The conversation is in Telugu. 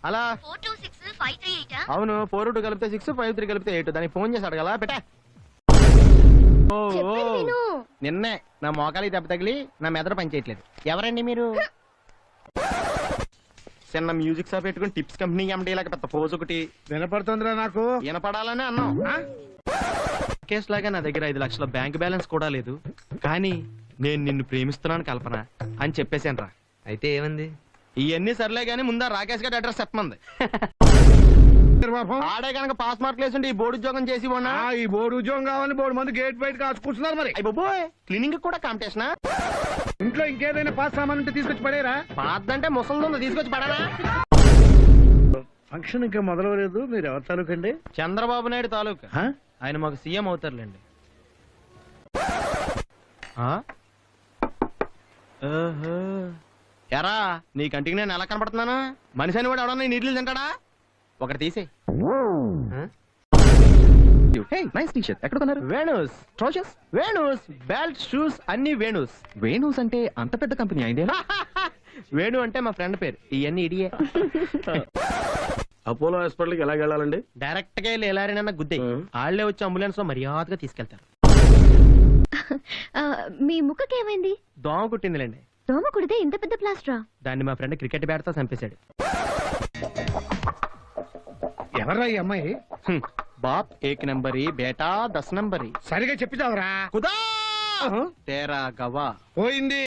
అలా 426-538 అవును 4 కలిపితే 6 5 3 కలిపితే 8 దానికి ఫోన్ చేసి అడగలా పెట్టా చెప్పేది విను. నిన్నే నా మోకాలి దెబ్బ తగిలి నా మెదడు పనిచేయట్లేదు. ఎవరండి మీరు? చిన్న మ్యూజిక్ షాప్ పెట్టుకుని టిప్స్ కంపెనీ ఎండి లాగా పెద్ద పోజ్ ఒకటి వినపడుతుందిరా నాకు. వినపడాలని అన్నాం. కేసు లాగా నా దగ్గర 5 లక్షల బ్యాంక్ బ్యాలెన్స్ కూడా లేదు, కానీ నేను నిన్ను ప్రేమిస్తున్నాను కల్పన అని చెప్పేశాను రా. అయితే ఏమంది? ఇవన్నీ సర్లే గానీ ముందా రాకేష్ గారి అడ్రస్ చెప్పమంది. ఆడే కనుక పాస్ మార్క్ లేసుంటే ఈ బోర్డు ఉద్యోగం చేసి ఉన్నా. ఈ బోర్డు ఉద్యోగం కావాలని బోర్డు మంది గేట్ బయట కాచు కూర్చున్నారు. మరి అయిపోయి క్లీనింగ్ కూడా కాంపిటీషనా? ఇంట్లో ఇంకేదైనా పాస్ సామాన్ ఉంటే తీసుకొచ్చి పడేరా. పాదంటే ముసలిందో తీసుకొచ్చి పడాలా? ఫంక్షన్ ఇంకా మొదలవలేదు. మీరు ఎవరి తాలూకండి? చంద్రబాబు నాయుడు తాలూకా. ఆయన మాకు సీఎం అవుతారులేండి. ఎరా నీ కంటికి నేను ఎలా కనపడుతున్నాను? మనిషి అని వాడు ఎవడన్నా నీళ్ళు తింటాడా? ఒకటి తీసే. ఎక్కడ కొన్నారు? వేణూస్ ట్రౌజర్స్? వేణూస్ బెల్ట్ షూస్ అన్ని వేణూస్. వేణూస్ అంటే అంత పెద్ద కంపెనీ అయిందే. వేణు అంటే మా ఫ్రెండ్ పేరు. ఇవన్నీ ఇడియే. అపోలో హాస్పిటల్కి ఎలా వెళ్ళాలండి? డైరెక్ట్ గా వెళ్ళి ఎలారైనా గుద్దే వాళ్ళే వచ్చి అంబులెన్స్ లో మర్యాదగా తీసుకెళ్తారు. మీ ముక్కకి ఏమైంది? దోమ కుట్టిందిలేండి. దోమ కుడితే ఇంత పెద్ద ప్లాస్టరా? దాన్ని మా ఫ్రెండ్ క్రికెట్ బ్యాట్ తో చంపేశాడు. ఎవర్రా ఈ అమ్మాయి? బాప్ 1 నంబరి బేటా 10 నంబరి. సరిగా చెప్పిదావరా. కుదా తేరా గవా పోయింది.